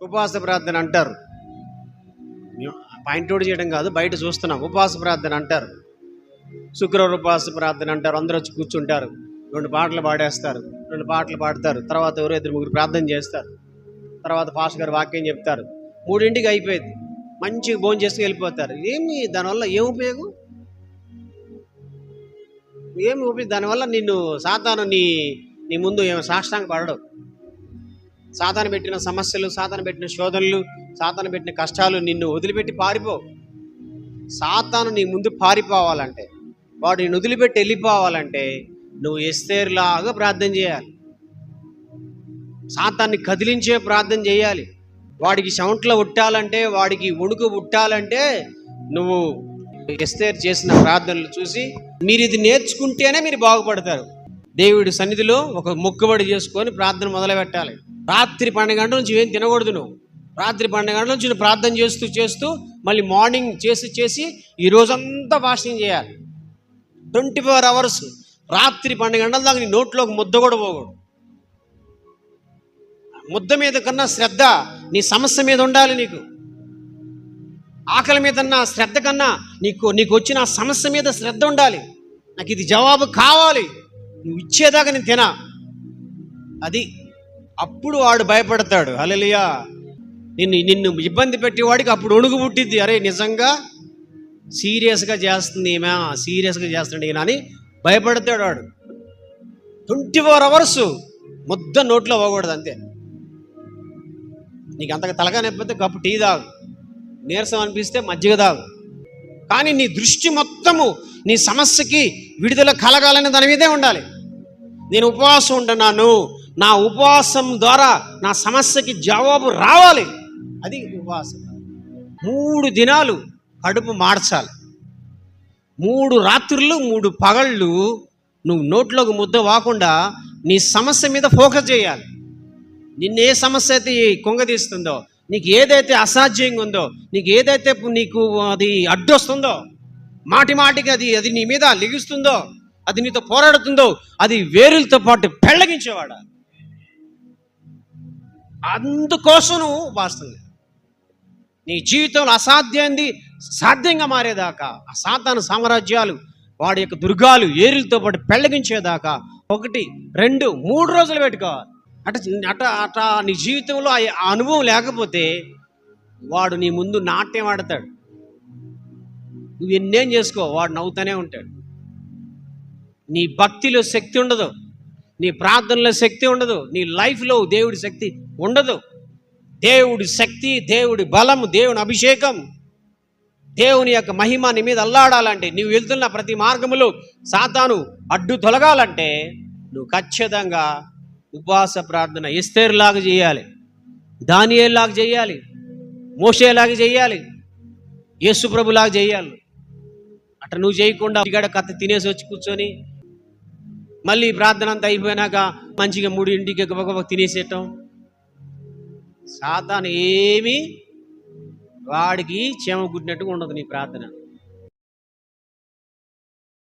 ఉపవాస ప్రార్థన అంటారు. పాయింట్ అవుట్ చేయడం కాదు, బయట చూస్తున్నాం. ఉపవాస ప్రార్థన అంటారు, శుక్రవారం ఉపవాస ప్రార్థన అంటారు. అందరూ వచ్చి కూర్చుంటారు, 2 పాటలు పాడేస్తారు, 2 పాటలు పాడతారు, తర్వాత ఎవరో 2-3 ప్రార్థన చేస్తారు, తర్వాత పాస్టర్ గారు వాక్యం చెప్తారు, 3ంటికి అయిపోయింది, మంచిగా భోజనం చేసుకుని వెళ్ళిపోతారు. దానివల్ల ఏం ఉపయోగం? దానివల్ల నిన్ను సాతాను నీ ముందు ఏమో సాష్టాంగ పడడు. సాతాను పెట్టిన సమస్యలు, సాతాను పెట్టిన శోధనలు, సాతాను పెట్టిన కష్టాలు నిన్ను వదిలిపెట్టి పారిపో. సాతాను నీ ముందు పారిపోవాలంటే, వాడు నిన్ను వదిలిపెట్టి వెళ్ళిపోవాలంటే నువ్వు ఎస్తేరులాగా ప్రార్థన చేయాలి. సాతాన్ని కదిలించే ప్రార్థన చేయాలి. వాడికి చెమటలు ఉట్టాలంటే, వాడికి వణుకు ఉట్టాలంటే నువ్వు ఎస్తేరు చేసిన ప్రార్థనలు చూసి మీరు ఇది నేర్చుకుంటేనే మీరు బాగుపడతారు. దేవుడి సన్నిధిలో ఒక మొక్కుబడి చేసుకొని ప్రార్థన మొదలు పెట్టాలి. రాత్రి 12 గంటల నుంచి ఏం తినకూడదు. నువ్వు రాత్రి 12 గంటల నుంచి నువ్వు ప్రార్థన చేస్తూ మళ్ళీ మార్నింగ్ చేసి ఈ రోజంతా ఫాస్టింగ్ చేయాలి. 24 అవర్స్. రాత్రి 12 గంటల దాకా నీ నోట్లోకి ముద్ద కూడా పోకూడదు. ముద్ద మీద కన్నా శ్రద్ధ నీ సమస్య మీద ఉండాలి. నీకు ఆకలి మీద శ్రద్ధ కన్నా నీకు వచ్చిన సమస్య మీద శ్రద్ధ ఉండాలి. నాకు ఇది జవాబు కావాలి, నువ్వు ఇచ్చేదాకా నేను తినా. అది అప్పుడు వాడు భయపడతాడు. హల్లెలూయా. నిన్ను ఇబ్బంది పెట్టేవాడికి అప్పుడు వణుకు పుట్టిద్ది. అరే నిజంగా సీరియస్గా చేస్తుంది ఈమె, సీరియస్గా చేస్తుంది ఈయన అని భయపడతాడు వాడు. 24 అవర్స్ ముద్ద నోట్లో పోకూడదు అంతే. నీకు అంతగా తలగా నొప్పితే కప్పు టీ తాగు, నీరసం అనిపిస్తే మజ్జిగ తాగు, కానీ నీ దృష్టి మొత్తము నీ సమస్యకి విడుదల కలగాలని దాని మీదే ఉండాలి. నేను ఉపవాసం ఉంటున్నాను, నా ఉపవాసం ద్వారా నా సమస్యకి జవాబు రావాలి. అది ఉపవాసం. 3 దినాలు కడుపు మార్చాలి. 3 రాత్రులు 3 పగళ్ళు నువ్వు నోట్లోకి ముద్ద వాకుండా నీ సమస్య మీద ఫోకస్ చేయాలి. నిన్నే సమస్య అయితే కుంగదీస్తుందో, నీకు ఏదైతే అసాధ్యంగా ఉందో, నీకు ఏదైతే నీకు అది అడ్డొస్తుందో, మాటికి అది నీ మీద లిగిస్తుందో, అది నీతో పోరాడుతుందో, అది వేరులతో పాటు పెళ్ళగించేవాడు. అందుకోసం నువ్వు వాస్తుంది. నీ జీవితంలో అసాధ్యాన్ని సాధ్యంగా మారేదాకా, ఆ సాతాను సామ్రాజ్యాలు, వాడి యొక్క దుర్గాలు ఏరులతో పాటు పెళ్ళగించేదాకా 1, 2, 3 రోజులు పెట్టుకోవాలి. అట నీ జీవితంలో ఆ అనుభవం లేకపోతే వాడు నీ ముందు నాట్యం ఆడతాడు. నువ్వు ఎన్నేం చేసుకో, వాడు నవ్వుతూనే ఉంటాడు. నీ భక్తిలో శక్తి ఉండదు, నీ ప్రార్థనలో శక్తి ఉండదు, నీ లైఫ్లో దేవుడి శక్తి ఉండదు. దేవుడి శక్తి, దేవుడి బలము, దేవుని అభిషేకం, దేవుని యొక్క మహిమ నీ మీద అల్లాడాలంటే, నువ్వు వెళ్తున్న ప్రతి మార్గములో సాతాను అడ్డు తొలగాలంటే నువ్వు ఖచ్చితంగా ఉపవాస ప్రార్థన ఎస్తేరులాగా చేయాలి, దానియేలులాగా చేయాలి, మోషేలాగా చేయాలి, యేసు ప్రభులాగా చేయాలి. అట్లా నువ్వు చేయకుండా గడ కత్తి తినేసి వచ్చి కూర్చొని మళ్ళీ ప్రార్థన అంతా అయిపోయినాక మంచిగా 3ంటికి గబగబా తినేసేయటం, సాతాను ఏమీ వాడికి చేమ గుట్టినట్టుగా ఉండదు నీ ప్రార్థన.